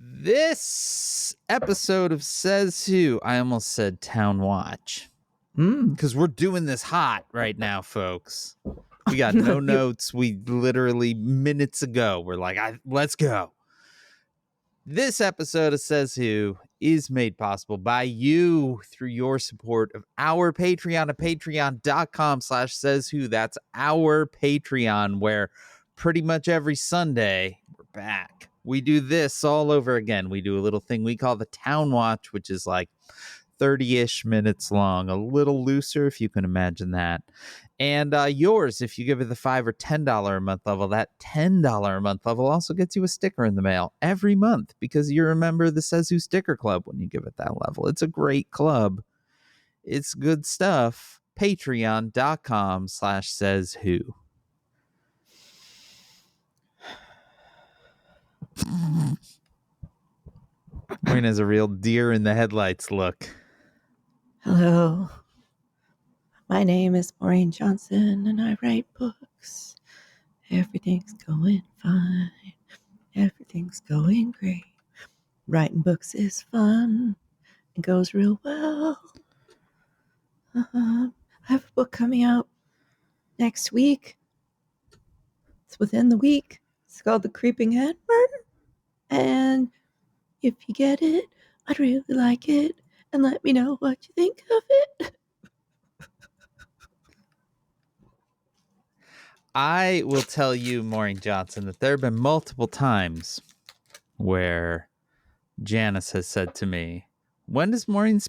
This episode of Says Who, I almost said Town Watch, because we're doing this hot right now, folks. We got no notes. We literally minutes ago, we're like, let's go. This episode of Says Who is made possible by you through your support of our Patreon at patreon.com/sayswho. That's our Patreon, where pretty much every Sunday we're back. We do this all over again. We do a little thing we call the Town Watch, which is like 30-ish minutes long, a little looser, if you can imagine that. And yours, if you give it the $5 or $10 a month level, that $10 a month level also gets you a sticker in the mail every month, because you remember the Says Who Sticker Club when you give it that level. It's a great club. It's good stuff. Patreon.com/sayswho. Maureen has a real deer in the headlights look. Hello. My name is Maureen Johnson, and I write books. Everything's going fine. Everything's going great. Writing books is fun. It goes real well. I have a book coming out next week. It's within the week. It's called The Creeping Head Murder. And if you get it, I'd really like it. And let me know what you think of it. I will tell you, Maureen Johnson, that there have been multiple times where Janice has said to me, when does Maureen's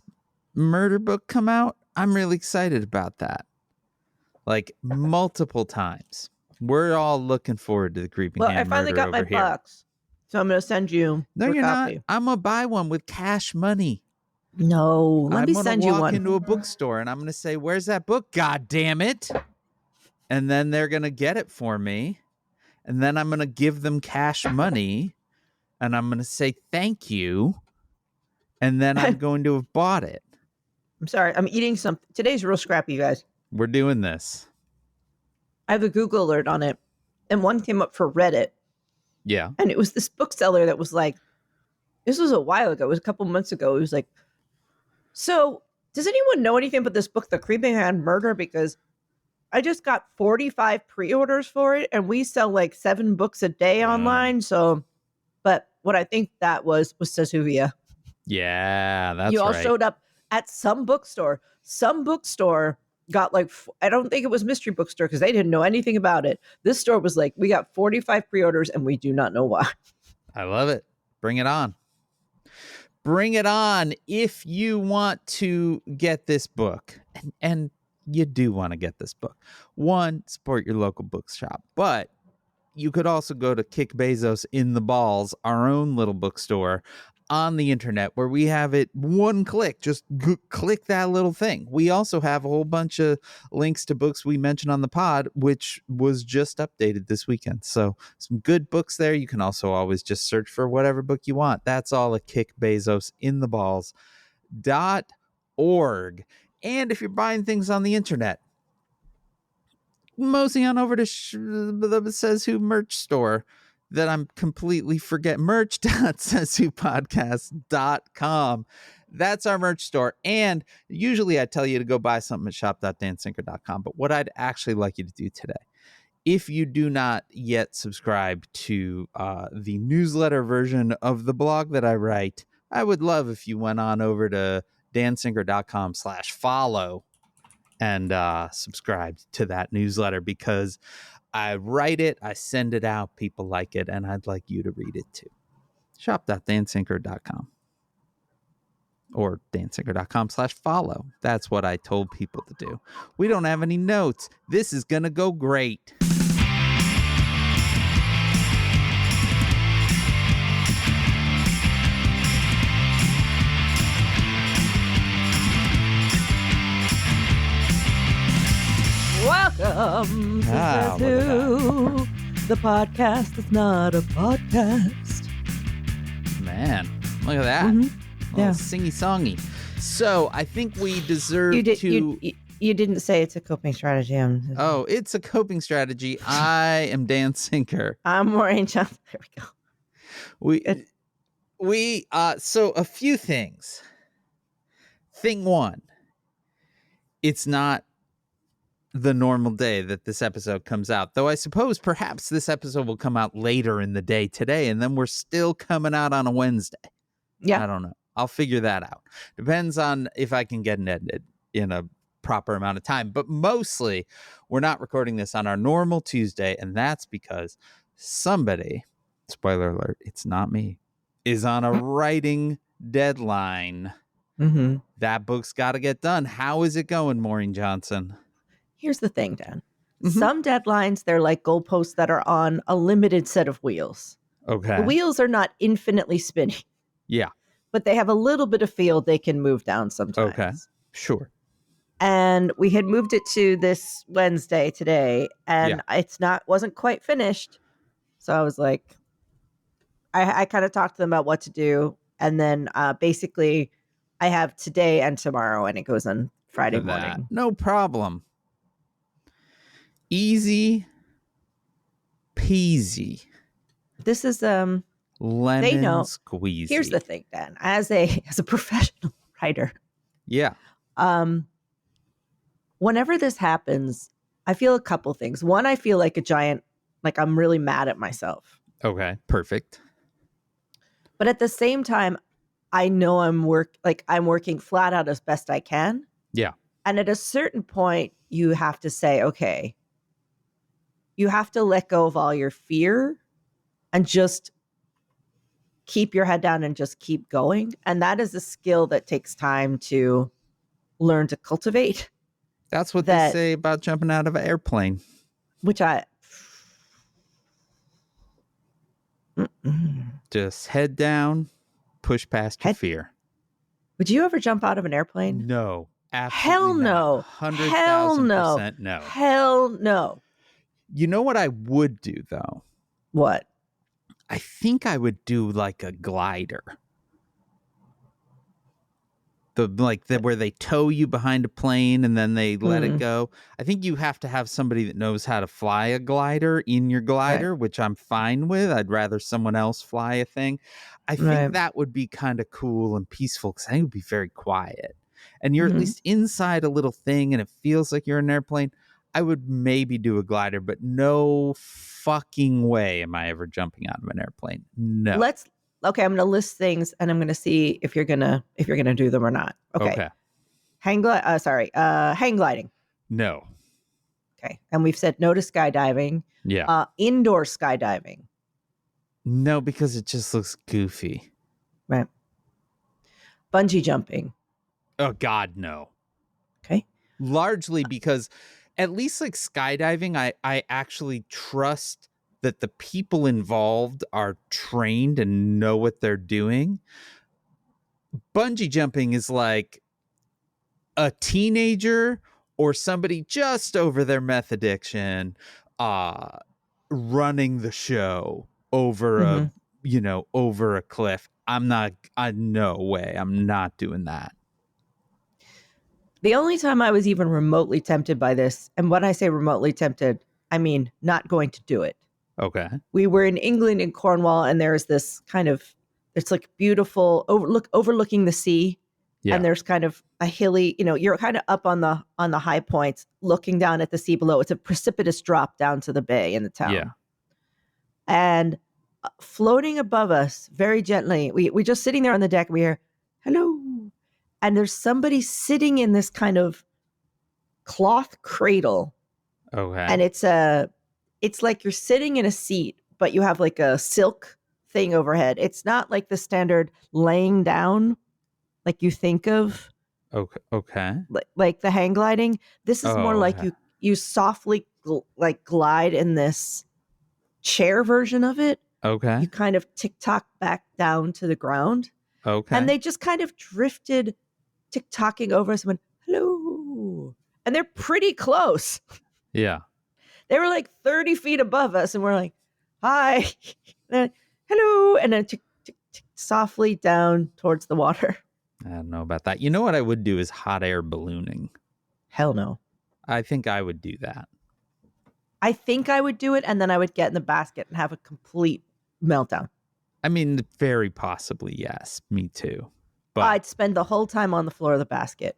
murder book come out? I'm really excited about that. Like, multiple times. We're all looking forward to the Creeping Hand Murder. Well, I finally got my box, so I'm going to send you No, you're copy. not. I'm going to buy one with cash money. No, let me send you one. I'm going to walk into a bookstore and I'm going to say, where's that book? God damn it. And then they're going to get it for me. And then I'm going to give them cash money. And I'm going to say thank you. And then I'm going to have bought it. I'm sorry. I'm eating something. Today's real scrappy, you guys. We're doing this. I have a Google alert on it. And one came up for Reddit. Yeah. And it was this bookseller that was like, this was a while ago. It was a couple months ago. It was like, so does anyone know anything about this book, The Creeping Hand Murder? Because I just got 45 pre-orders for it, and we sell like 7 books a day online. So, but what I think that was Says Who. Yeah, that's right. You all showed up at some bookstore. Some bookstore got like, I don't think it was Mystery Bookstore because they didn't know anything about it. This store was like, we got 45 pre-orders and we do not know why. I love it. Bring it on. Bring it on if you want to get this book. And you do want to get this book. One, support your local bookshop. But you could also go to Kick Bezos in the Balls, our own little bookstore on the internet, where we have it one click. Just click that little thing. We also have a whole bunch of links to books we mentioned on the pod, which was just updated this weekend. So some good books there. You can also always just search for whatever book you want. That's all at kickbezosintheballs.org. And if you're buying things on the internet, mosey on over to the Says Who merch store that I'm completely forget. Merch.sayswhopodcast.com. That's our merch store. And usually I tell you to go buy something at shop.dansinker.com. But what I'd actually like you to do today, if you do not yet subscribe to the newsletter version of the blog that I write, I would love if you went on over to dansinker.com/follow and subscribe to that newsletter, because I write it, I send it out, people like it, and I'd like you to read it too. Shop.dansinker.com or dansinker.com/follow. That's what I told people to do. We don't have any notes. This is going to go great. Welcome to Says Who. The podcast is not a podcast. Man, look at that. Mm-hmm. Yeah. Singy-songy. So I think we deserve to... You didn't say it's a coping strategy. It's a coping strategy. I am Dan Sinker. I'm Maureen Johnson. There we go. So a few things. Thing one, it's not the normal day that this episode comes out, though I suppose perhaps this episode will come out later in the day today, and then we're still coming out on a Wednesday. Yeah. I don't know. I'll figure that out. Depends on if I can get it edited in a proper amount of time. But mostly, we're not recording this on our normal Tuesday, and that's because somebody, spoiler alert, it's not me, is on a writing deadline. Mm-hmm. That book's got to get done. How is it going, Maureen Johnson? Here's the thing, Dan. Mhm. Some deadlines, they're like goalposts that are on a limited set of wheels. Okay. The wheels are not infinitely spinning. Yeah. But they have a little bit of field they can move down sometimes. Okay. Sure. And we had moved it to this Wednesday today, and wasn't quite finished. So I was like, I kind of talked to them about what to do. And then basically I have today and tomorrow, and it goes on Friday morning. No problem. Easy peasy. This is lemon they know. Squeezy. Here's the thing, Dan. As a professional writer, yeah. Whenever this happens, I feel a couple things. One, I feel like a giant, like I'm really mad at myself. Okay, perfect. But at the same time, I know I'm working flat out as best I can. Yeah. And at a certain point, you have to say, okay, you have to let go of all your fear and just keep your head down and just keep going. And that is a skill that takes time to learn to cultivate. That's what they say about jumping out of an airplane. Which just head down, push past your fear. Would you ever jump out of an airplane? No. Absolutely Hell no. 100,000% no. Hell no. You know what I would do, though? What? I think I would do like a glider. Where they tow you behind a plane and then they let it go. I think you have to have somebody that knows how to fly a glider in your glider, which I'm fine with. I'd rather someone else fly a thing. I think that would be kind of cool and peaceful because I think it would be very quiet. And you're at least inside a little thing and it feels like you're in an airplane. I would maybe do a glider, but no fucking way am I ever jumping out of an airplane. No. Okay, I'm going to list things and I'm going to see if you're going to do them or not. Okay. Hang gliding. No. Okay. And we've said no to skydiving. Yeah. Indoor skydiving. No, because it just looks goofy. Right. Bungee jumping. Oh God, no. Okay. Largely because at least like skydiving, I actually trust that the people involved are trained and know what they're doing. Bungee jumping is like a teenager or somebody just over their meth addiction running the show over over a cliff. No way. I'm not doing that. The only time I was even remotely tempted by this, and when I say remotely tempted, I mean not going to do it. Okay. We were in England in Cornwall, and there's this kind of, it's like beautiful overlooking the sea. Yeah. And there's kind of a hilly, you're kind of up on the high points looking down at the sea below. It's a precipitous drop down to the bay in the town. Yeah. And floating above us very gently, we just sitting there on the deck, we hear, hello. And there's somebody sitting in this kind of cloth cradle. Okay. And it's like you're sitting in a seat, but you have like a silk thing overhead. It's not like the standard laying down like you think of. Okay. Like the hang gliding. This is more like you softly glide in this chair version of it. Okay. You kind of tick-tock back down to the ground. Okay. And they just kind of drifted tick-tocking over us and went, hello. And they're pretty close. Yeah. They were like 30 feet above us, and we're like, hi, hello, and then tick, tick, tick, softly down towards the water. I don't know about that. You know what I would do is hot air ballooning. Hell no. I think I would do that. I think I would do it, and then I would get in the basket and have a complete meltdown. I mean, very possibly, yes. Me too. But I'd spend the whole time on the floor of the basket.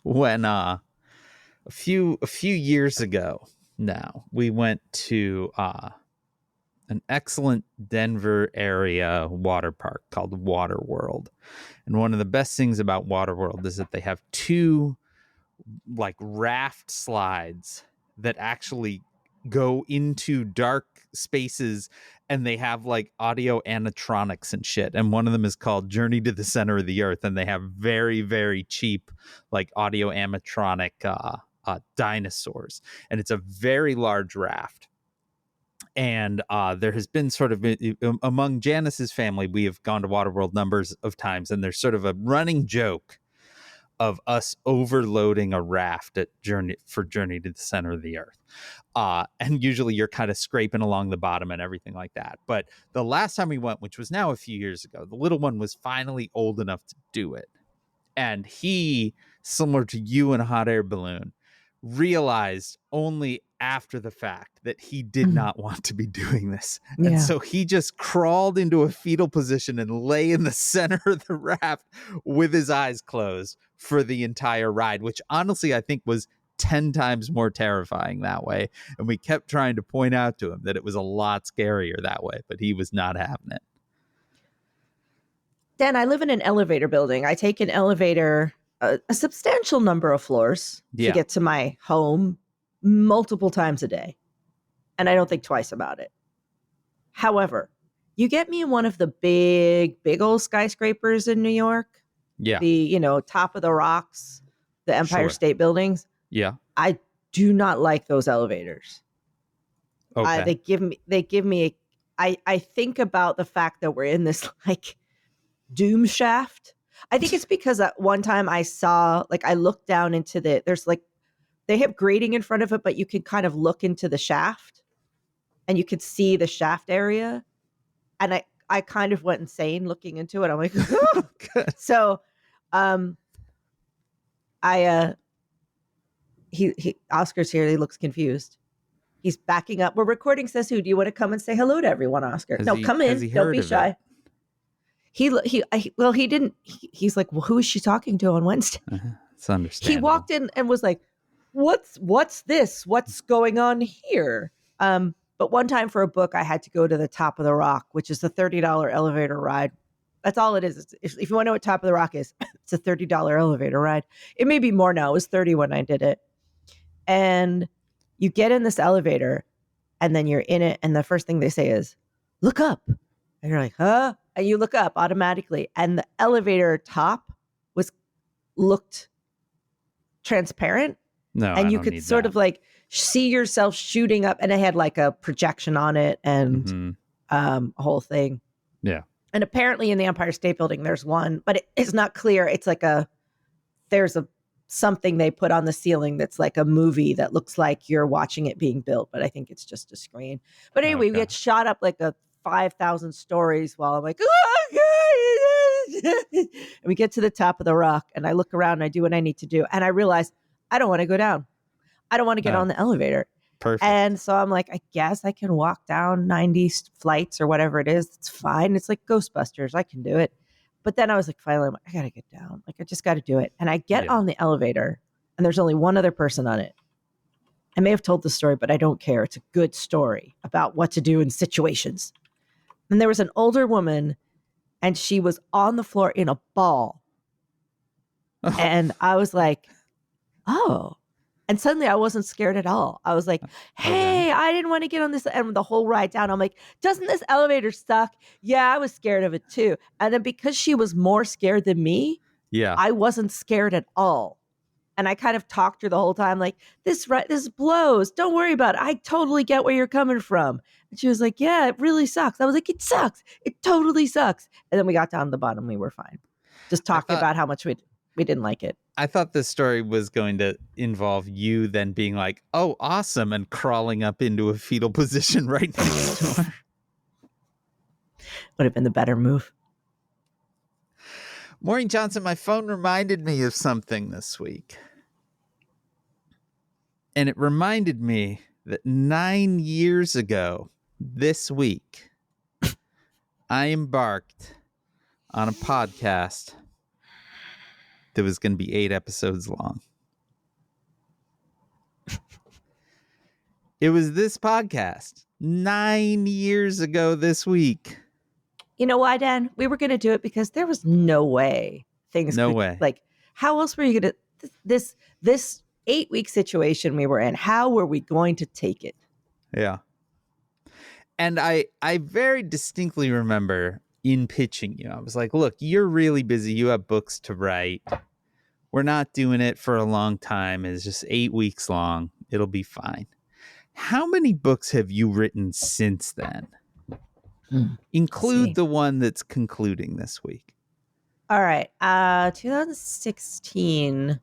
when a few years ago now, we went to an excellent Denver area water park called Water World. And one of the best things about Water World is that they have two like raft slides that actually go into dark spaces, and they have like audio animatronics and shit. And one of them is called Journey to the Center of the Earth, and they have very, very cheap like audio animatronic dinosaurs. And it's a very large raft. And there has been sort of among Janice's family, we have gone to Waterworld numbers of times, and there's sort of a running joke of us overloading a raft at Journey to the Center of the Earth. And usually you're kind of scraping along the bottom and everything like that. But the last time we went, which was now a few years ago, the little one was finally old enough to do it. And he, similar to you in a hot air balloon, realized only after the fact that he did not want to be doing this. Yeah. And so he just crawled into a fetal position and lay in the center of the raft with his eyes closed for the entire ride, which honestly I think was 10 times more terrifying that way. And we kept trying to point out to him that it was a lot scarier that way, but he was not having it. Dan, I live in an elevator building. I take an elevator a substantial number of floors to get to my home multiple times a day. And I don't think twice about it. However, you get me in one of the big old skyscrapers in New York. Yeah. The, top of the rocks, the Empire State Buildings. Yeah. I do not like those elevators. Okay. They give me, I think about the fact that we're in this like doom shaft. I think it's because at one time I saw, like, I looked down into there's like, they have grating in front of it, but you can kind of look into the shaft and you could see the shaft area. And I kind of went insane looking into it. I'm like, oh. So, Oscar's here. He looks confused. He's backing up. We're recording Says Who. Do you want to come and say hello to everyone, Oscar? Come in. Don't be shy. He didn't. He's like, well, who is she talking to on Wednesday? It's understandable. He walked in and was like, what's this? What's going on here? But one time for a book, I had to go to the Top of the Rock, which is the $30 elevator ride. That's all it is. If you want to know what Top of the Rock is, it's a $30 elevator ride. It may be more now. It was 30 when I did it. And you get in this elevator and then you're in it. And the first thing they say is, look up. And you're like, huh? And you look up automatically. And the elevator top looked transparent. No, and you could sort of like see yourself shooting up. And it had like a projection on it and a whole thing. Yeah. And apparently in the Empire State Building, there's one, but it's not clear. It's like there's something they put on the ceiling that's like a movie that looks like you're watching it being built, but I think it's just a screen. But anyway, we get shot up like 5,000 stories while I'm like, oh, God. And we get to the top of the rock and I look around and I do what I need to do. And I realize I don't want to go down. I don't want to get on the elevator. Perfect. And so I'm like, I guess I can walk down 90 flights or whatever it is. It's fine. It's like Ghostbusters. I can do it. But then I was like, finally, I got to get down. Like, I just got to do it. And I get on the elevator and there's only one other person on it. I may have told the story, but I don't care. It's a good story about what to do in situations. And there was an older woman and she was on the floor in a ball. Oh. And I was like, oh. And suddenly I wasn't scared at all. I was like, hey, I didn't want to get on this. And the whole ride down, I'm like, doesn't this elevator suck? Yeah, I was scared of it too. And then because she was more scared than me, I wasn't scared at all. And I kind of talked to her the whole time, like, this blows. Don't worry about it. I totally get where you're coming from. And she was like, yeah, it really sucks. I was like, it sucks. It totally sucks. And then we got down to the bottom. We were fine. Just talking about how much we didn't like it. I thought this story was going to involve you then being like, oh, awesome, and crawling up into a fetal position right next to her. Would have been the better move. Maureen Johnson, my phone reminded me of something this week. And it reminded me that 9 years ago this week, I embarked on a podcast that was going to be 8 episodes long. It was this podcast 9 years ago this week. You know why, Dan? We were going to do it because there was no way things No could, way. like, how else were you going to, this 8-week situation we were in, how were we going to take it? Yeah. And I very distinctly remember in pitching you, I was like, look, you're really busy. You have books to write. We're not doing it for a long time. It's just 8 weeks long. It'll be fine. How many books have you written since then? Include the one that's concluding this week. All right. 2016.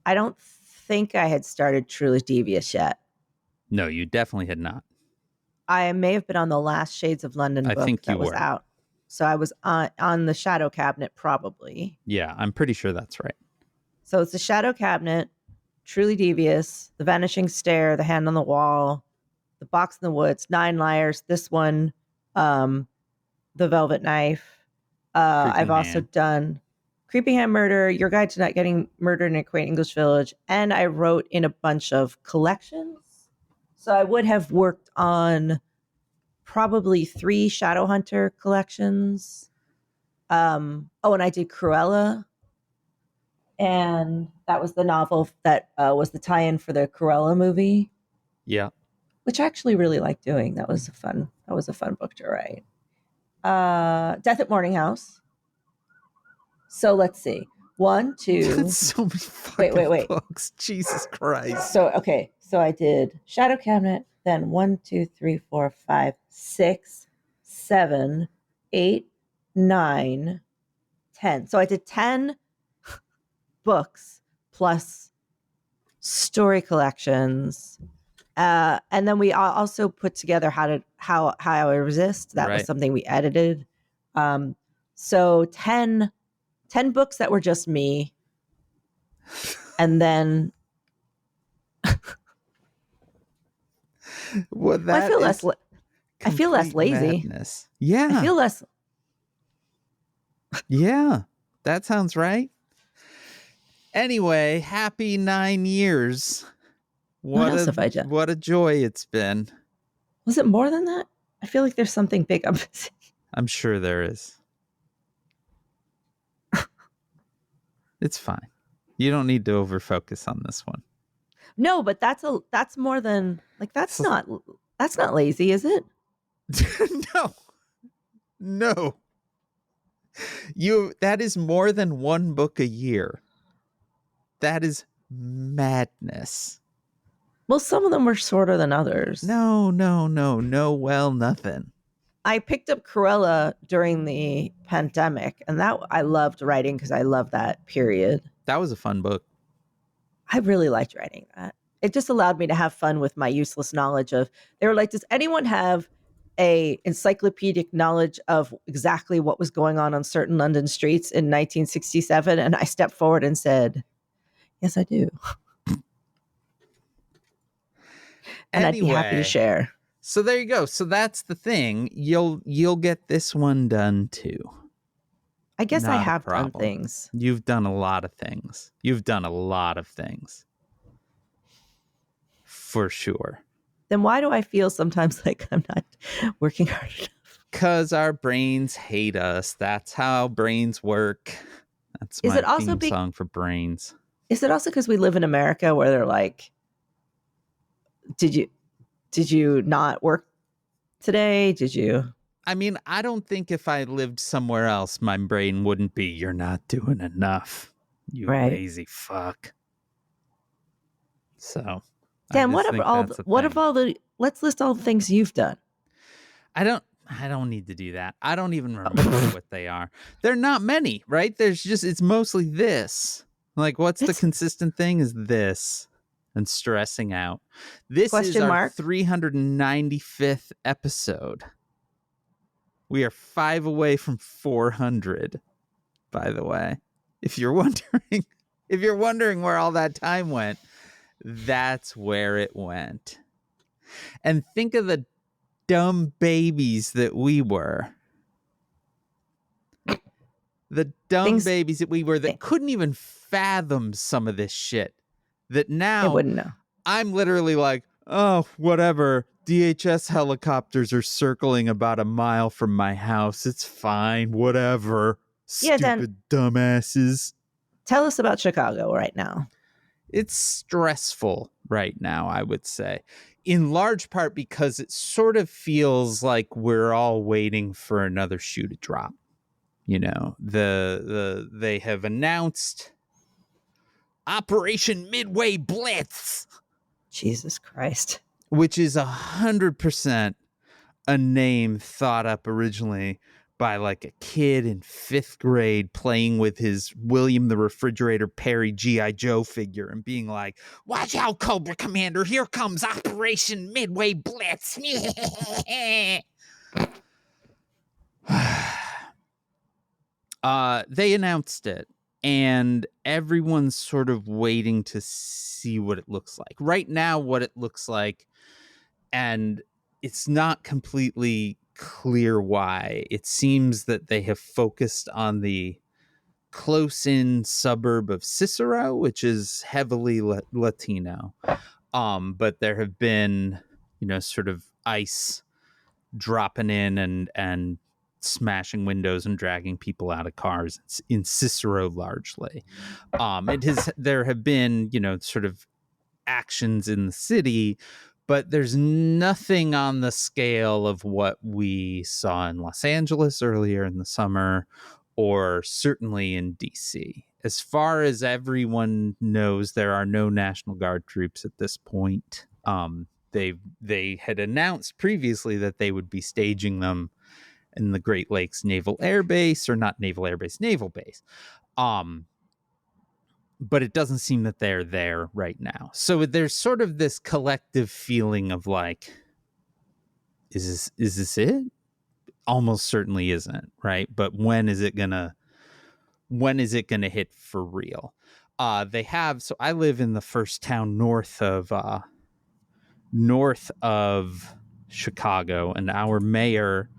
I don't think I had started Truly Devious yet. No, you definitely had not. I may have been on the last Shades of London book that was out. So I was on the Shadow Cabinet, probably. Yeah, I'm pretty sure that's right. So it's the Shadow Cabinet, Truly Devious, The Vanishing Stare, The Hand on the Wall, The Box in the Woods, 9 Liars, this one, The Velvet Knife. I've also done Creeping Hand Murder, Your Guide to Not Getting Murdered in a Quaint English Village, and I wrote in a bunch of collections. So I would have worked on probably 3 Shadowhunter collections. And I did Cruella. And that was the novel that was the tie-in for the Cruella movie. Yeah. Which I actually really liked doing. That was a fun book to write. Death at Morning House. So let's see. 1, 2. That's so many fucking books. Jesus Christ. So I did Shadow Cabinet, then 1, 2, 3, 4, 5, 6, 7, 8, 9, 10. So I did 10 books plus story collections. And then we also put together how I resist. That was something we edited. So 10 books that were just me. And then I feel less lazy. Madness. Yeah. I feel less. Yeah. That sounds right. Anyway, happy 9 years. What else have I done? What a joy it's been. Was it more than that? I feel like there's something big I'm missing. I'm sure there is. It's fine. You don't need to overfocus on this one. No, but that's more than that's not lazy, is it? No. That is more than 1 book a year. That is madness. Well, some of them were shorter than others. No. Nothing. I picked up Cruella during the pandemic, and that I loved writing because I love that period. That was a fun book. I really liked writing that. It just allowed me to have fun with my useless knowledge of. They were like, does anyone have a encyclopedic knowledge of exactly what was going on certain London streets in 1967? And I stepped forward and said, yes, I do. And anyway, I'd be happy to share. So there you go. So that's the thing. You'll get this one done too. I guess I have done things. You've done a lot of things. For sure. Then why do I feel sometimes like I'm not working hard enough? Because our brains hate us. That's how brains work. That's my theme song for brains. Is it also because we live in America where they're like, did you not work today? Did you? I mean, I don't think if I lived somewhere else, my brain wouldn't be, you're not doing enough. You lazy fuck. So. Dan, let's list all the things you've done. I don't need to do that. I don't even remember what they are. They're not many, right? It's mostly this. Like, what's the consistent thing is this and stressing out. This is our 395th episode. We are 5 away from 400, by the way. If you're wondering where all that time went, that's where it went. And think of the dumb babies that we were. The dumb Things- babies that we were that couldn't even fathom some of this shit. That They now wouldn't know. I'm literally like, oh, whatever. DHS helicopters are circling about a mile from my house. It's fine. Whatever. Yeah, Stupid dumbasses. Tell us about Chicago right now. It's stressful right now, I would say. In large part because it sort of feels like we're all waiting for another shoe to drop. You know, they have announced Operation Midway Blitz. Jesus Christ. Which is 100% a name thought up originally by like a kid in 5th grade playing with his William the Refrigerator Perry G.I. Joe figure and being like, watch out, Cobra Commander, here comes Operation Midway Blitz. They announced it, and everyone's sort of waiting to see what it looks like. Right now, what it looks like, and it's not completely clear why. It seems that they have focused on the close-in suburb of Cicero, which is heavily Latino. But there have been, sort of ICE dropping in and smashing windows and dragging people out of cars in Cicero largely. There have been, sort of actions in the city, but there's nothing on the scale of what we saw in Los Angeles earlier in the summer, or certainly in DC. As far as everyone knows, there are no National Guard troops at this point. They had announced previously that they would be staging them in the Great Lakes Naval Air Base, or not Naval Air Base, Naval Base. But it doesn't seem that they're there right now. So there's sort of this collective feeling of like, is this it? Almost certainly isn't, right? But when is it gonna hit for real? So I live in the first town north of Chicago, and our mayor,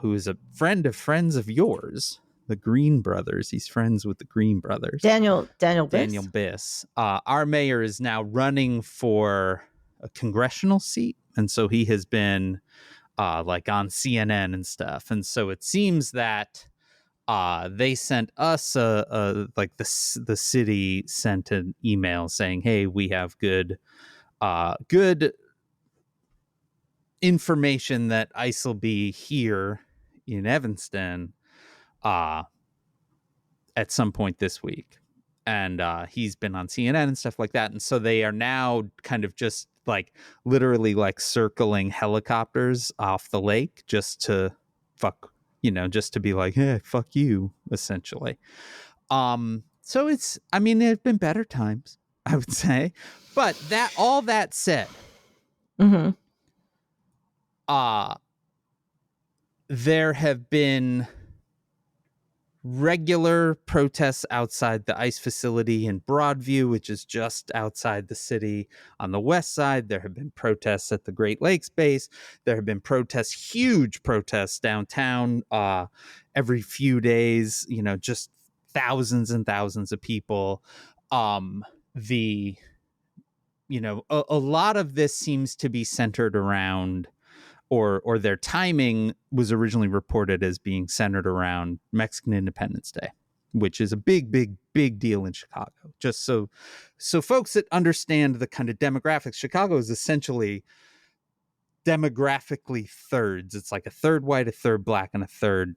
who is a friend of friends of yours, the Green Brothers. He's friends with the Green Brothers. Daniel Biss. Our mayor is now running for a congressional seat, and so he has been like on CNN and stuff. And so it seems that they sent us like the city sent an email saying, "Hey, we have good information that ICE will be here in Evanston at some point this week." And he's been on CNN and stuff like that. And so they are now kind of just like literally like circling helicopters off the lake just to just to be like, hey, fuck you, essentially. So there's been better times, I would say. But all that said, mm-hmm. There have been regular protests outside the ICE facility in Broadview, which is just outside the city. On the west side, there have been protests at the Great Lakes base. There have been huge protests downtown every few days, just thousands and thousands of people. A lot of this seems to be centered around, or their timing was originally reported as being centered around Mexican Independence Day, which is a big, big, big deal in Chicago. Just so folks that understand the kind of demographics, Chicago is essentially demographically thirds. It's like a third white, a third black, and a third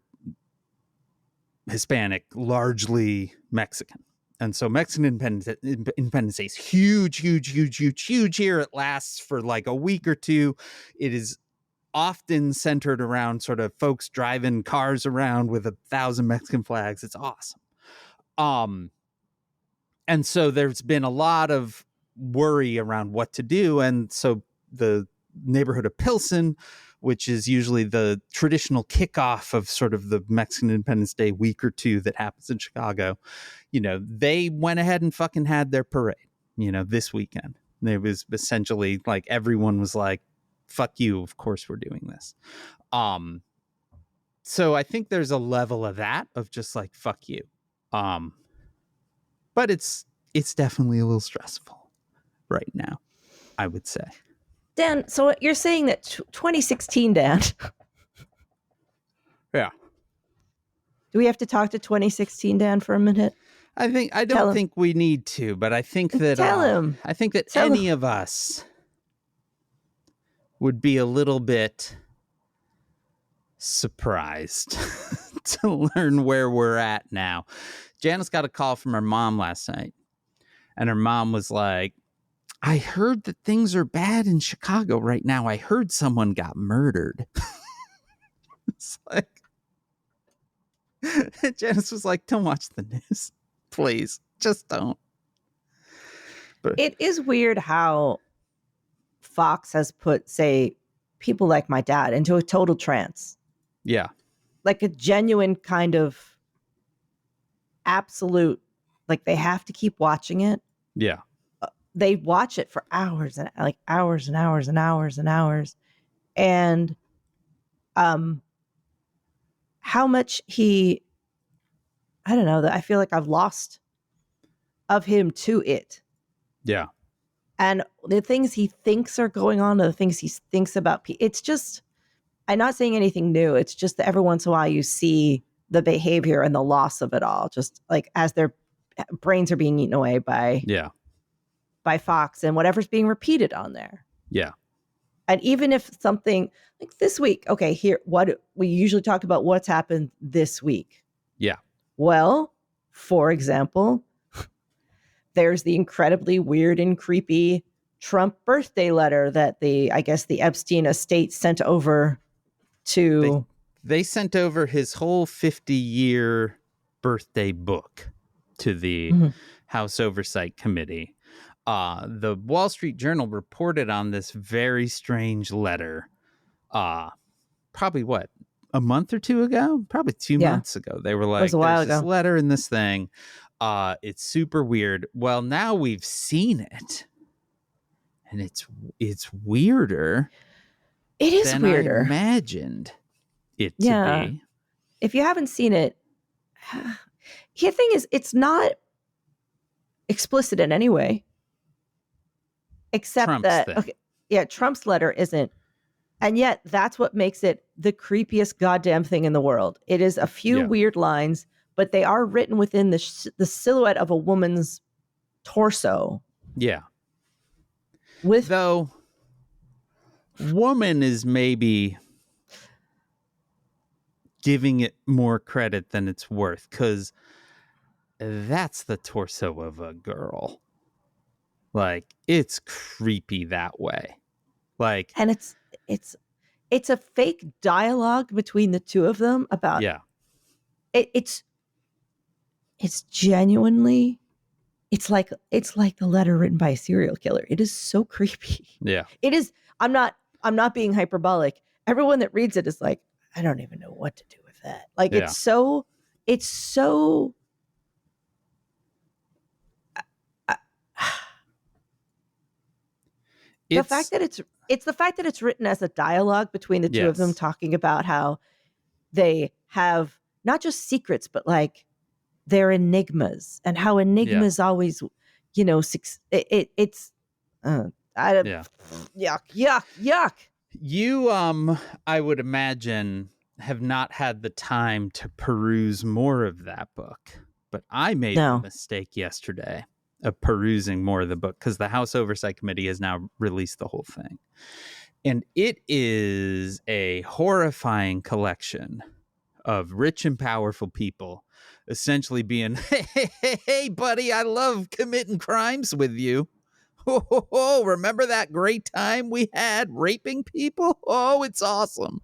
Hispanic, largely Mexican. And so Mexican Independence Day is huge, huge, huge, huge, huge here. It lasts for like a week or two. It is often centered around sort of folks driving cars around with 1,000 Mexican flags. It's awesome. And so there's been a lot of worry around what to do. And so the neighborhood of Pilsen, which is usually the traditional kickoff of sort of the Mexican Independence Day week or two that happens in Chicago, they went ahead and fucking had their parade, this weekend. It was essentially like everyone was like, fuck you, of course we're doing this. so I think there's a level of that of just like, fuck you. But it's definitely a little stressful right now, I would say. Dan, so you're saying that 2016, Dan. Yeah. Do we have to talk to 2016 Dan for a minute? I don't think we need to, but I think that Tell him. I think that Tell any him. of us would be a little bit surprised to learn where we're at now. Janice got a call from her mom last night, and her mom was like, I heard that things are bad in Chicago right now. I heard someone got murdered. It's like, Janice was like, don't watch the news. Please, just don't. But it is weird how Fox has put, say, people like my dad into a total trance. Yeah. Like a genuine kind of absolute, like they have to keep watching it. Yeah. They watch it for hours and like hours and hours and hours and hours. And how much I don't know, that I feel like I've lost of him to it. Yeah. And the things he thinks are going on, the things he thinks about, it's just, I'm not saying anything new. It's just that every once in a while you see the behavior and the loss of it all, just like as their brains are being eaten away by Fox and whatever's being repeated on there. Yeah. And even if something like this week, okay, here, what we usually talk about what's happened this week. Yeah. Well, for example, there's the incredibly weird and creepy Trump birthday letter that I guess the Epstein estate sent over to. They sent over his whole 50-year birthday book to the House Oversight Committee. The Wall Street Journal reported on this very strange letter. Probably a month or two ago? Probably 2 months ago. They were like, it was a while there's this ago. letter in this thing. It's super weird. Well, now we've seen it. And it's weirder. It is than weirder. I imagined it to be. If you haven't seen it, the thing is, it's not explicit in any way. Except Trump's that, thing. okay, yeah, Trump's letter isn't. And yet that's what makes it the creepiest goddamn thing in the world. It is a few weird lines, but they are written within the silhouette of a woman's torso. Yeah. Though woman is maybe giving it more credit than it's worth, because that's the torso of a girl. Like, it's creepy that way. Like, and it's a fake dialogue between the two of them about it's genuinely, it's like the letter written by a serial killer. It is so creepy. Yeah. It is. I'm not being hyperbolic. Everyone that reads it is like, I don't even know what to do with that. Like, it's so the fact that it's the fact that it's written as a dialogue between the two of them, talking about how they have not just secrets, but like they're enigmas, and how enigmas always, it's yuck. You, I would imagine, have not had the time to peruse more of that book, but I made the mistake yesterday of perusing more of the book, because the House Oversight Committee has now released the whole thing. And it is a horrifying collection of rich and powerful people essentially being, hey, buddy, I love committing crimes with you. Oh, remember that great time we had raping people? Oh, it's awesome.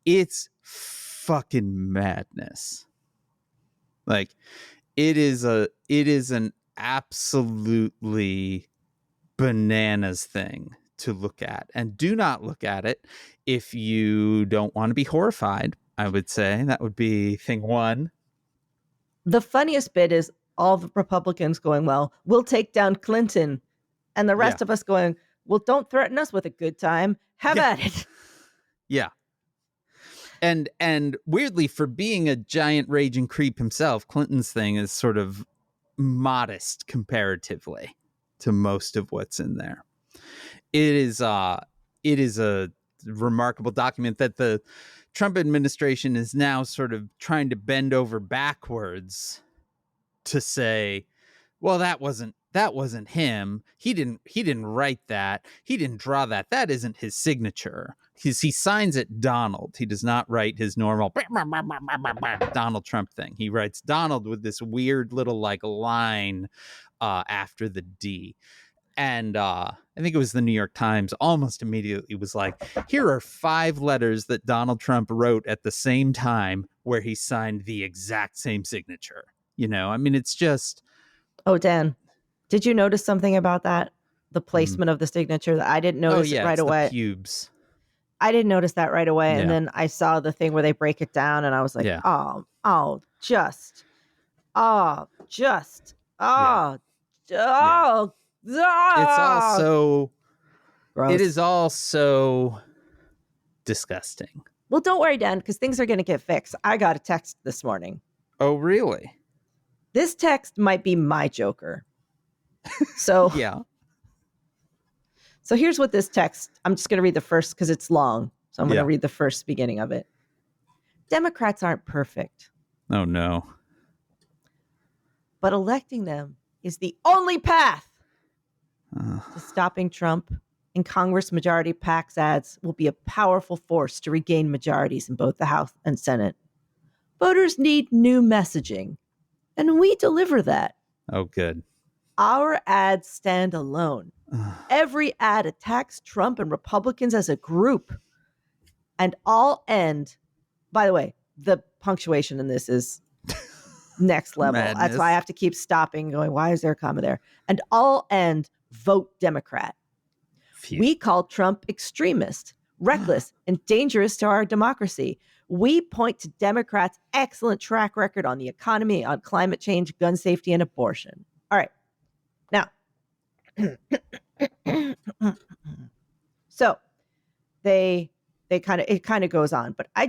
It's fucking madness. Like, it is an absolutely bananas thing to look at. And do not look at it if you don't want to be horrified. I would say that would be thing one. The funniest bit is all the Republicans going, well, we'll take down Clinton. And the rest of us going, well, don't threaten us with a good time. Have at it. Yeah. And weirdly, for being a giant raging creep himself, Clinton's thing is sort of modest comparatively to most of what's in there. It is a remarkable document that the Trump administration is now sort of trying to bend over backwards to say, well, that wasn't him. He didn't write that. He didn't draw that. That isn't his signature. He signs it Donald. He does not write his normal Donald Trump thing. He writes Donald with this weird little like line after the D. And I think it was the New York Times almost immediately was like, here are 5 letters that Donald Trump wrote at the same time where he signed the exact same signature. You know, I mean, it's just. Oh, Dan, did you notice something about that? The placement of the signature that I didn't notice it right away. The pubes. I didn't notice that right away. Yeah. And then I saw the thing where they break it down and I was like, It's also gross. It is all so disgusting. Well, don't worry, Dan, because things are going to get fixed. I got a text this morning. Oh, really? This text might be my Joker. So yeah. So here's what this text, I'm just going to read the first because it's long. So I'm going to read the first beginning of it. Democrats aren't perfect. Oh, no. But electing them is the only path to stopping Trump, and Congress majority PAC's ads will be a powerful force to regain majorities in both the House and Senate. Voters need new messaging, and we deliver that. Oh, good. Our ads stand alone. Every ad attacks Trump and Republicans as a group, and all end. By the way, the punctuation in this is next level. Madness. That's why I have to keep stopping and going, why is there a comma there? And all end, vote Democrat. Phew. We call Trump extremist, reckless, and dangerous to our democracy. We point to Democrats' excellent track record on the economy, on climate change, gun safety, and abortion. All right. Now, so it kind of goes on, but I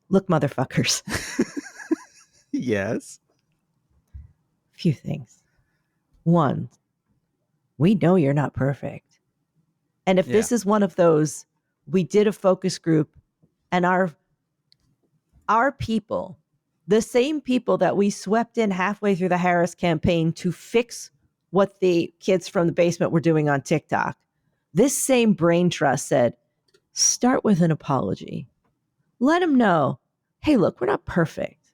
look, motherfuckers. Yes. Few things. One, we know you're not perfect. And if this is one of those, we did a focus group and our people, the same people that we swept in halfway through the Harris campaign to fix what the kids from the basement were doing on TikTok, this same brain trust said, start with an apology. Let them know, hey, look, we're not perfect.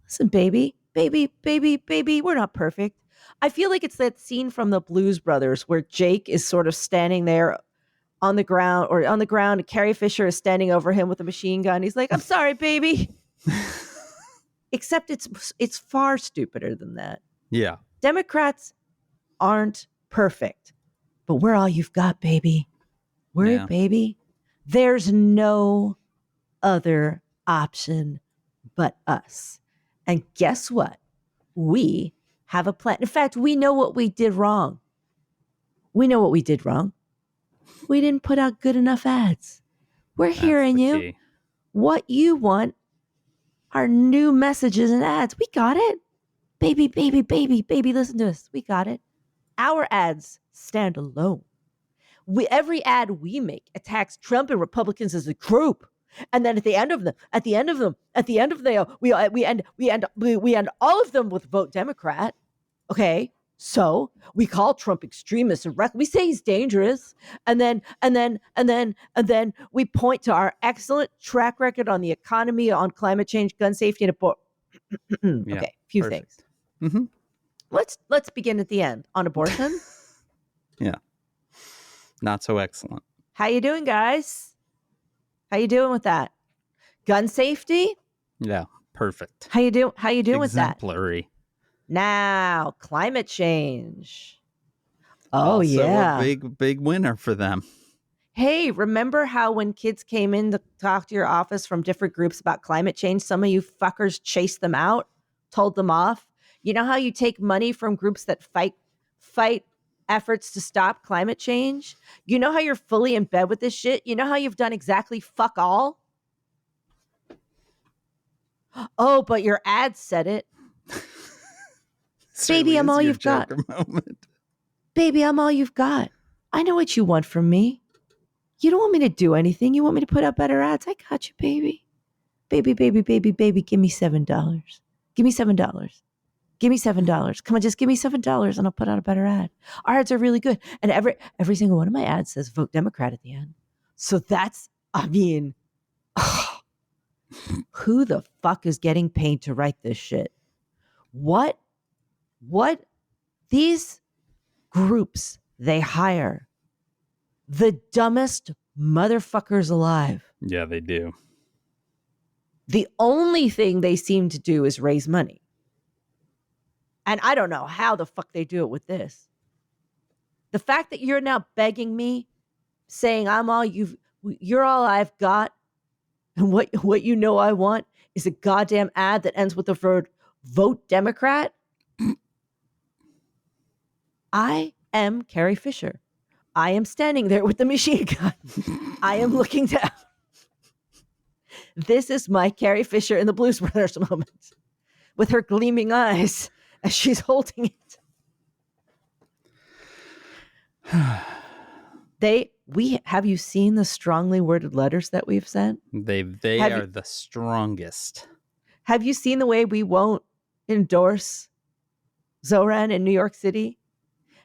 Listen, baby, we're not perfect. I feel like it's that scene from the Blues Brothers where Jake is sort of standing there on the ground, and Carrie Fisher is standing over him with a machine gun. He's like, I'm sorry, baby. Except it's far stupider than that. Yeah. Democrats aren't perfect, but we're all you've got, baby. We're baby. There's no other option but us. And guess what? We have a plan. In fact, we know what we did wrong. We didn't put out good enough ads. We're hearing you. Key. What you want are new messages and ads. We got it. Baby, listen to us. We got it. Our ads stand alone. Every ad we make attacks Trump and Republicans as a group. And then at the end of them, we end all of them with vote Democrat. Okay. So we call Trump extremist and we say he's dangerous. And then we point to our excellent track record on the economy, on climate change, gun safety, and abortion. Okay. Few things. Mm-hmm. Let's begin at the end on abortion. Yeah. Not so excellent. How you doing, guys? How you doing with that? Gun safety? Yeah. Perfect. How you doing with that? Exemplary. Now, climate change. Oh, also yeah. A big winner for them. Hey, remember how when kids came in to talk to your office from different groups about climate change, some of you fuckers chased them out, told them off? You know how you take money from groups that fight fight efforts to stop climate change? You know how you're fully in bed with this shit? You know how you've done exactly fuck all? Oh, but your ad said it. Baby, I'm all you've got. Moment. Baby, I'm all you've got. I know what you want from me. You don't want me to do anything. You want me to put out better ads. I got you, baby. Baby, baby, baby, baby, give me $7. Give me $7. Give me $7. Come on, just give me $7 and I'll put out a better ad. Our ads are really good. And every single one of my ads says vote Democrat at the end. So that's, I mean, who the fuck is getting paid to write this shit? What these groups they hire, the dumbest motherfuckers alive. Yeah, they do. The only thing they seem to do is raise money. And I don't know how the fuck they do it with this. The fact that you're now begging me, saying you're all I've got, and what you know I want is a goddamn ad that ends with the word vote Democrat. I am Carrie Fisher. I am standing there with the machine gun. I am looking down. This is my Carrie Fisher in the Blues Brothers moment, with her gleaming eyes as she's holding it. Have you seen the strongly worded letters that we've sent? They are the strongest. Have you seen the way we won't endorse Zoran in New York City?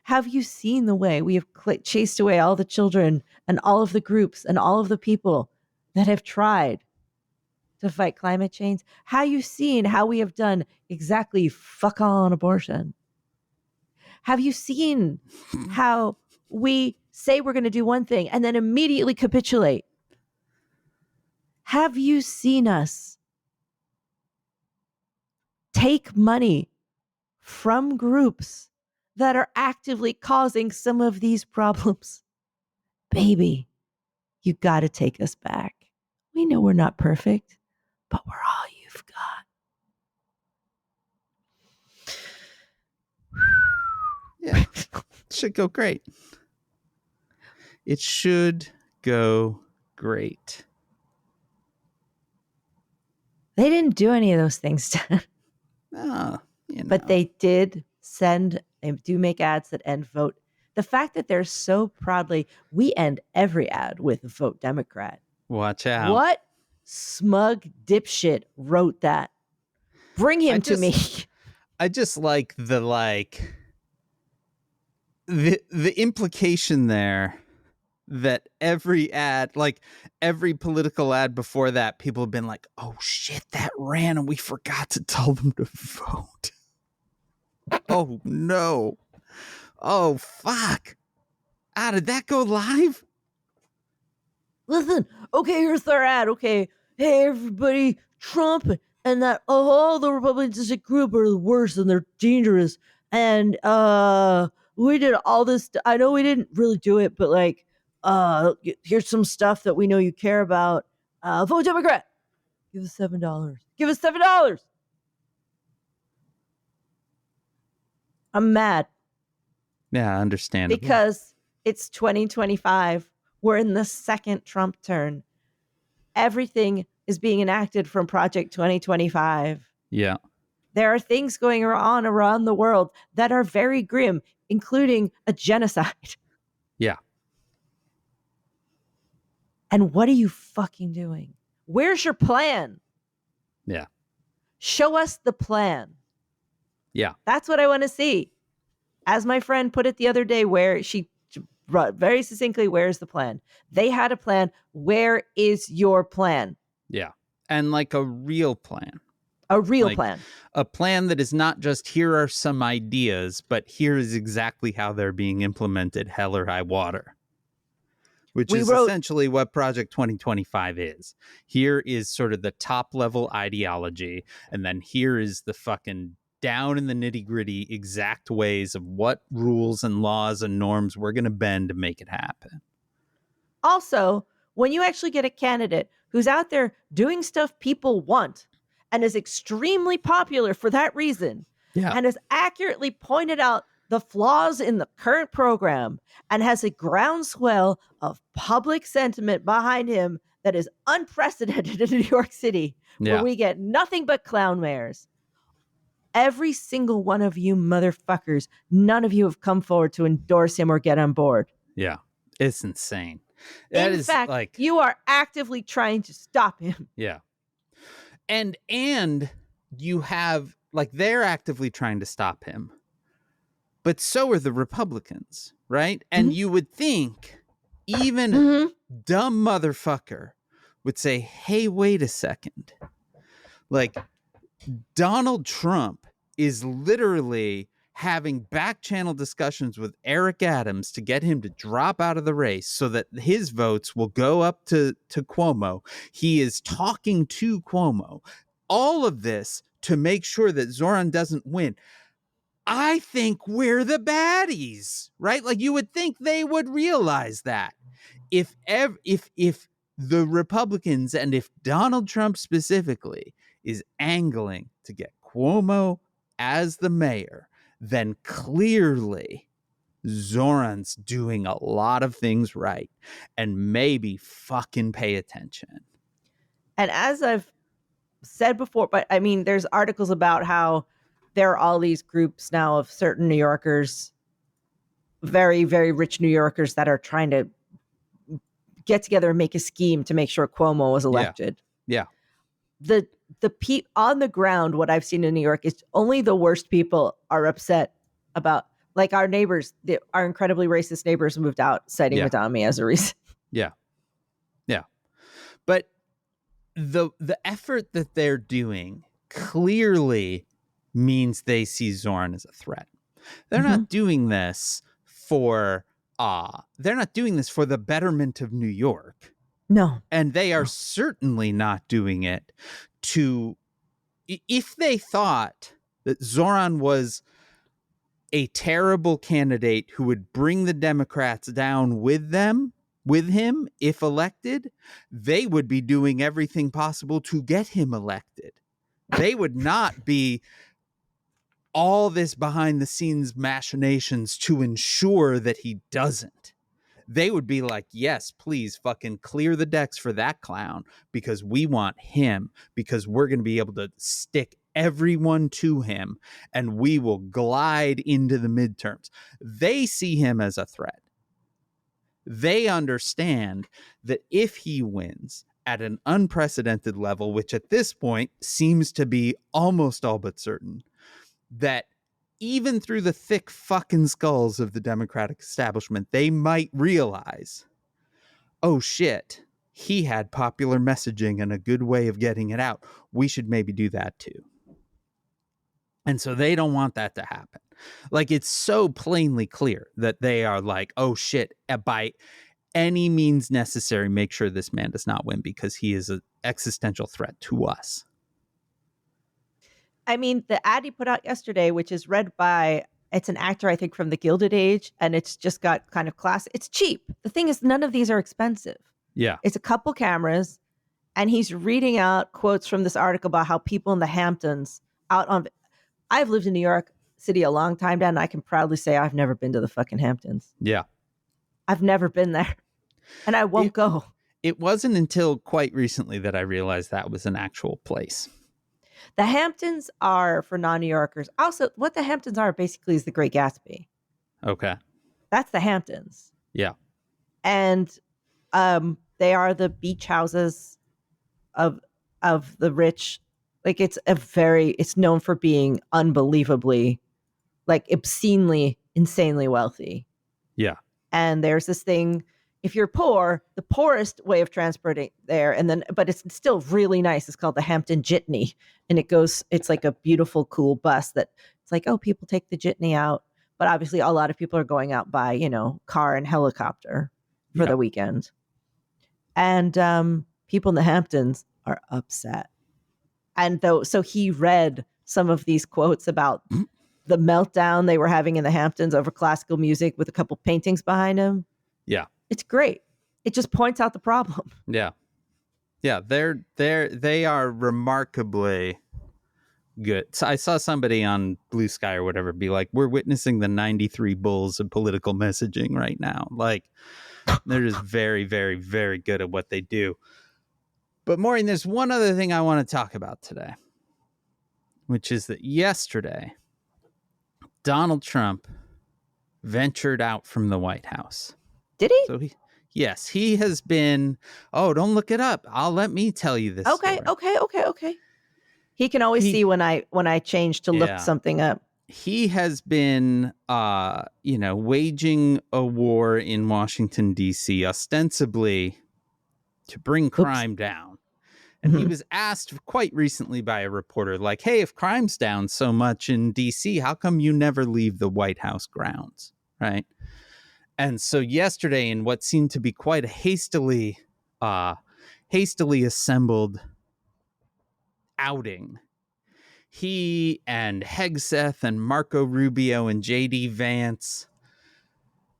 Have you seen the way we have chased away all the children and all of the groups and all of the people that have tried to fight climate change? Have you seen how we have done exactly fuck all on abortion? Have you seen how we say we're going to do one thing and then immediately capitulate? Have you seen us take money from groups that are actively causing some of these problems? Baby, you got to take us back. We know we're not perfect, but we're all you've got. Yeah, it should go great. It should go great. They didn't do any of those things, but they did do make ads that end vote. The fact that they're so proudly, we end every ad with vote Democrat. Watch out. What smug dipshit wrote that? Bring him to me. I just like the implication there that every ad, like every political ad before that, people have been like, oh shit, that ran and we forgot to tell them to vote. Oh no. Oh fuck. Did that go live? Listen, okay, here's our ad. Okay, hey everybody, Trump and that all the Republicans as a group are the worst and they're dangerous. And we did all this. I know we didn't really do it, but like, here's some stuff that we know you care about. Vote Democrat. Give us $7. Give us $7. I'm mad. Yeah, understandable. Because it's 2025. We're in the second Trump turn. Everything is being enacted from Project 2025. Yeah. There are things going on around the world that are very grim, including a genocide. Yeah. And what are you fucking doing? Where's your plan? Yeah. Show us the plan. Yeah. That's what I want to see. As my friend put it the other day, where she very succinctly, where's the plan? They had a plan. Where is your plan? Yeah. And like a real plan. A real plan. A plan that is not just here are some ideas, but here is exactly how they're being implemented, hell or high water. Which is essentially what Project 2025 is. Here is sort of the top level ideology, and then here is the fucking down in the nitty gritty exact ways of what rules and laws and norms we're going to bend to make it happen. Also, when you actually get a candidate who's out there doing stuff people want and is extremely popular for that reason, and has accurately pointed out the flaws in the current program and has a groundswell of public sentiment behind him that is unprecedented in New York City, where we get nothing but clown mayors. Every single one of you motherfuckers, none of you have come forward to endorse him or get on board. Yeah, it's insane. In fact, you are actively trying to stop him. Yeah. And you have, like, they're actively trying to stop him. But so are the Republicans, right? And you would think even a dumb motherfucker would say, hey, wait a second. Like, Donald Trump is literally having back channel discussions with Eric Adams to get him to drop out of the race so that his votes will go up to Cuomo. He is talking to Cuomo. All of this to make sure that Zoran doesn't win. I think we're the baddies, right? Like, you would think they would realize that. If the Republicans, and if Donald Trump specifically, is angling to get Cuomo as the mayor, then clearly Zoran's doing a lot of things right, and maybe fucking pay attention. And as I've said before, but I mean, there's articles about how there are all these groups now of certain New Yorkers, very, very rich New Yorkers, that are trying to get together and make a scheme to make sure Cuomo was elected. Yeah. The on the ground, what I've seen in New York is only the worst people are upset about, like, our neighbors, our incredibly racist neighbors moved out, citing Madame as a reason. Yeah. But the effort that they're doing clearly means they see Zoran as a threat. They're not doing this for the betterment of New York. No. And they are certainly not doing it if they thought that Zoran was a terrible candidate who would bring the Democrats down with him, if elected, they would be doing everything possible to get him elected. They would not be all this behind the scenes machinations to ensure that he doesn't. They would be like, yes, please fucking clear the decks for that clown, because we want him, because we're going to be able to stick everyone to him and we will glide into the midterms. They see him as a threat. They understand that if he wins at an unprecedented level, which at this point seems to be almost all but certain, that even through the thick fucking skulls of the Democratic establishment, they might realize, oh shit, he had popular messaging and a good way of getting it out. We should maybe do that too. And so they don't want that to happen. Like, it's so plainly clear that they are like, oh shit, by any means necessary, make sure this man does not win, because he is an existential threat to us. I mean, the ad he put out yesterday, which is read by, it's an actor, I think, from the Gilded Age, and it's just got kind of class. It's cheap. The thing is, none of these are expensive. Yeah. It's a couple cameras, and he's reading out quotes from this article about how people in the Hamptons I've lived in New York City a long time, Dan, and I can proudly say I've never been to the fucking Hamptons. Yeah. I've never been there, and I won't go. It wasn't until quite recently that I realized that was an actual place. The Hamptons are, for non-New Yorkers, also what the Hamptons are basically is the Great Gatsby. Okay. That's the Hamptons. Yeah. And they are the beach houses of the rich. Like, it's known for being unbelievably, like, obscenely, insanely wealthy. Yeah. And there's this thing, if you're poor, the poorest way of transporting there, but it's still really nice. It's called the Hampton Jitney. And it's like a beautiful, cool bus that it's like, oh, people take the Jitney out. But obviously a lot of people are going out by, car and helicopter for the weekend. And people in the Hamptons are upset. And so he read some of these quotes about the meltdown they were having in the Hamptons over classical music with a couple paintings behind him. Yeah. It's great. It just points out the problem. Yeah. Yeah. They are remarkably good. So I saw somebody on Blue Sky or whatever be like, we're witnessing the 93 bulls of political messaging right now. Like, they're just very, very, very good at what they do. But Maureen, there's one other thing I want to talk about today, which is that yesterday, Donald Trump ventured out from the White House. Did he? So yes, he has been. Oh, don't look it up. Let me tell you this. Okay, story. okay. He can always see when I change to look something up. He has been, waging a war in Washington, D.C., ostensibly to bring crime down. And he was asked quite recently by a reporter, like, hey, if crime's down so much in D.C., how come you never leave the White House grounds? Right. And so yesterday, in what seemed to be quite a hastily assembled outing, he and Hegseth and Marco Rubio and J.D. Vance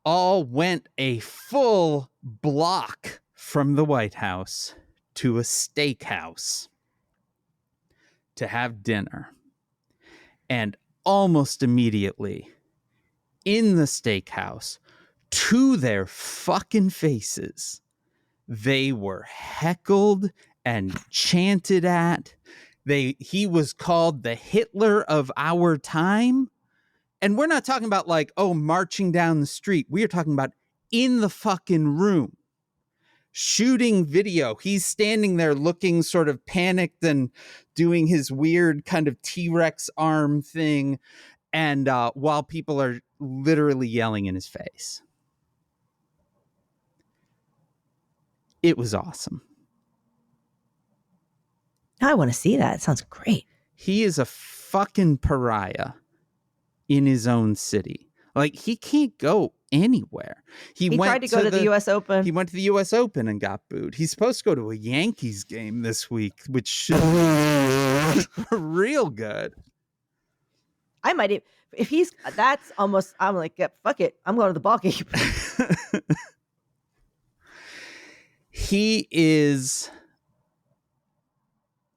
all went a full block from the White House to a steakhouse to have dinner. And almost immediately, in the steakhouse, to their fucking faces, they were heckled and chanted at. He was called the Hitler of our time. And we're not talking about like, oh, marching down the street. We are talking about in the fucking room, shooting video. He's standing there looking sort of panicked and doing his weird kind of T-Rex arm thing. And while people are literally yelling in his face. It was awesome. I want to see that. It sounds great. He is a fucking pariah in his own city. Like, he can't go anywhere. He tried to go to the U.S. Open. He went to the U.S. Open and got booed. He's supposed to go to a Yankees game this week, which should be real good. I might, if he's, that's almost, I'm like, yeah, fuck it. I'm going to the ball game. He is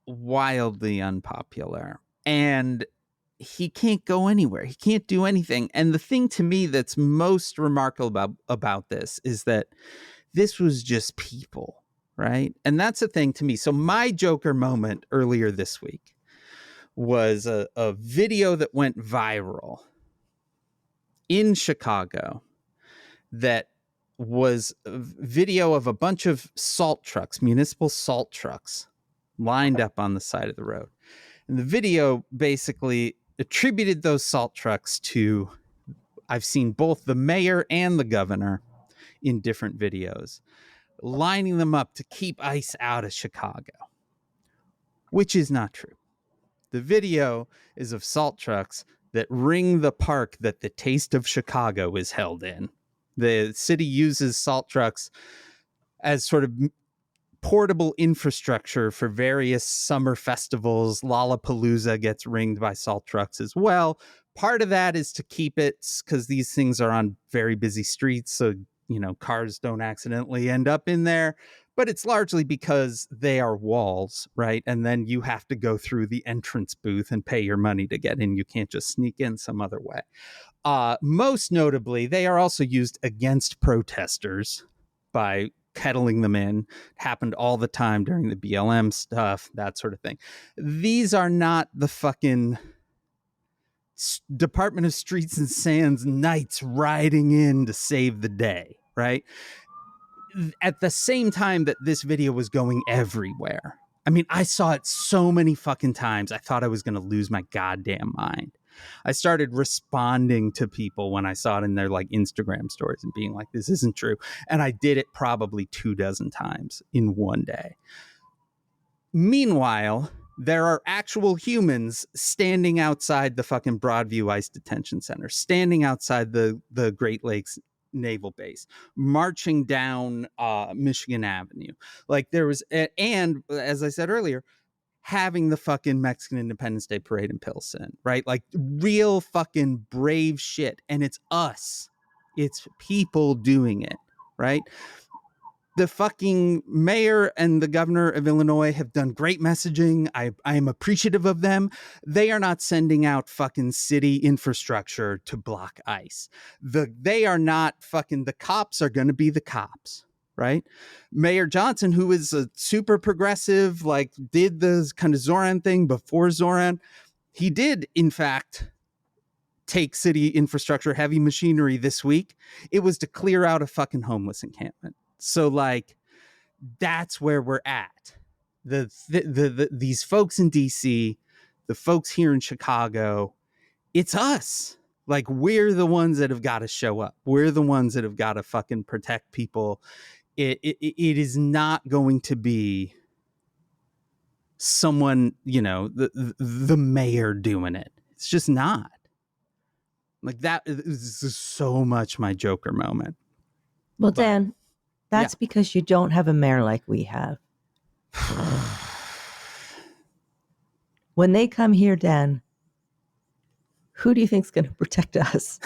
wildly unpopular and he can't go anywhere. He can't do anything. And the thing to me that's most remarkable about this is that this was just people, right? And that's the thing to me. So my Joker moment earlier this week was a video that went viral in Chicago that was a video of a bunch of salt trucks, municipal salt trucks, lined up on the side of the road. And the video basically attributed those salt trucks to, I've seen both the mayor and the governor in different videos, lining them up to keep ICE out of Chicago, which is not true. The video is of salt trucks that ring the park that the Taste of Chicago is held in. The city uses salt trucks as sort of portable infrastructure for various summer festivals. Lollapalooza gets ringed by salt trucks as well. Part of that is to keep it, because these things are on very busy streets, so cars don't accidentally end up in there. But it's largely because they are walls, right? And then you have to go through the entrance booth and pay your money to get in. You can't just sneak in some other way. Most notably, they are also used against protesters by kettling them in. It happened all the time during the BLM stuff, that sort of thing. These are not the fucking Department of Streets and Sands knights riding in to save the day, right? At the same time that this video was going everywhere. I mean, I saw it so many fucking times. I thought I was going to lose my goddamn mind. I started responding to people when I saw it in their like Instagram stories and being like, this isn't true. And I did it probably 24 times in one day. Meanwhile, there are actual humans standing outside the fucking Broadview ICE Detention Center, standing outside the Great Lakes Naval Base, marching down Michigan Avenue. Like there was, and as I said earlier, having the fucking Mexican Independence Day parade in Pilsen, right? Like real fucking brave shit. And it's us. It's people doing it, right? the fucking mayor and the governor of Illinois have done great messaging. I am appreciative of them. They are not sending out fucking city infrastructure to block ICE. They are not fucking, the cops are going to be the cops, right? Mayor Johnson, who is a super progressive, like did the kind of Zoran thing before Zoran, he did, in fact, take city infrastructure, heavy machinery this week. It was to clear out a fucking homeless encampment. So like, that's where we're at. These folks in DC, the folks here in Chicago, it's us. Like, we're the ones that have got to show up. We're the ones that have got to fucking protect people. It is not going to be someone, you know, the mayor doing it. It's just not. Like, that is so much my Joker moment. Well, Dan, that's because you don't have a mayor like we have. When they come here, Dan, who do you think's going to protect us?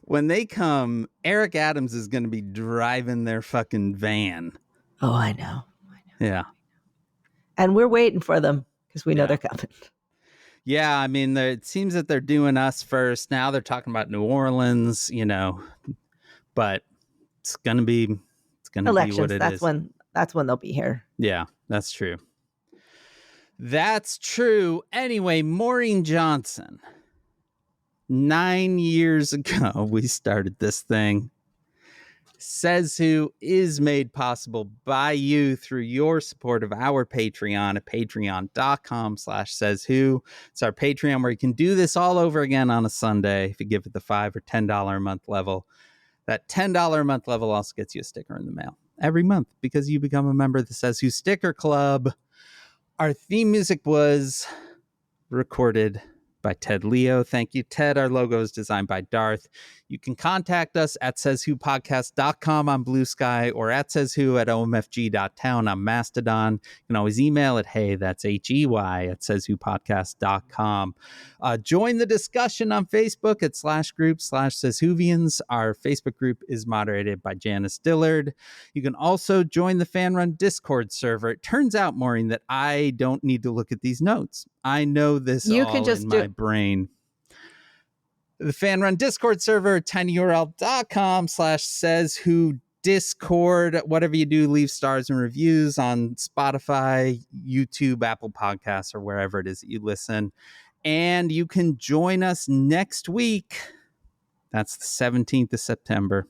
When they come, Eric Adams is going to be driving their fucking van. Oh, I know. Yeah. And we're waiting for them because we know they're coming. Yeah, I mean, it seems that they're doing us first. Now they're talking about New Orleans, you know, but it's going to be Elections, what it is. That's when they'll be here. Yeah, that's true. That's true. Anyway, Maureen Johnson. 9 years ago, we started this thing. Says Who is made possible by you through your support of our Patreon at patreon.com/sayswho. It's our Patreon where you can do this all over again on a Sunday if you give it the $5 or $10 a month level. That $10 a month level also gets you a sticker in the mail every month because you become a member of the Says Who Sticker Club. Our theme music was recorded by Ted Leo. Thank you, Ted. Our logo is designed by Darth. You can contact us at sayswhopodcast.com on Blue Sky or at sayswho at omfg.town on Mastodon. You can always email it, hey, that's HEY at sayswhopodcast.com. Join the discussion on Facebook at /group/sayswhovians. Our Facebook group is moderated by Janice Dillard. You can also join the fan run Discord server. It turns out, Maureen, that I don't need to look at these notes. I know this you all can just in my brain. The fan run Discord server, tinyurl.com/sayswho Discord. Whatever you do, leave stars and reviews on Spotify, YouTube, Apple Podcasts, or wherever it is that you listen. And you can join us next week. That's the 17th of September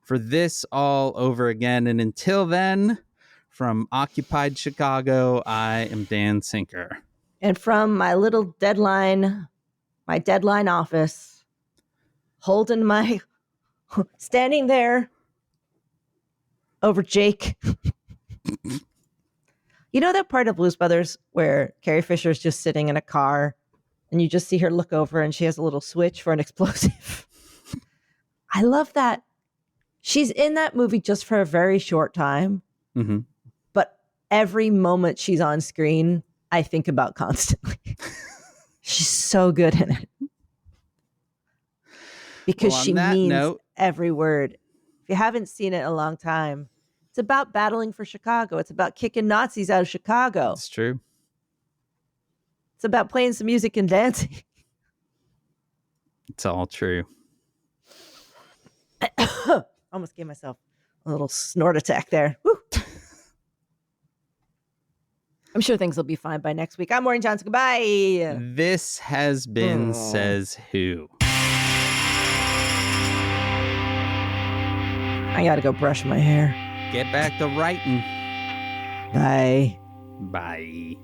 for this all over again. And until then, from Occupied Chicago, I am Dan Sinker. And from my little deadline office, standing there over Jake. You know that part of Blues Brothers where Carrie Fisher is just sitting in a car and you just see her look over and she has a little switch for an explosive? I love that. She's in that movie just for a very short time. Mm-hmm. But every moment she's on screen, I think about constantly. She's so good in it. Because she means every word. If you haven't seen it in a long time, it's about battling for Chicago. It's about kicking Nazis out of Chicago. It's true. It's about playing some music and dancing. It's all true. I almost gave myself a little snort attack there. Woo. I'm sure things will be fine by next week. I'm Maureen Johnson. Goodbye. This has been Says Who. I gotta go brush my hair. Get back to writing. Bye. Bye.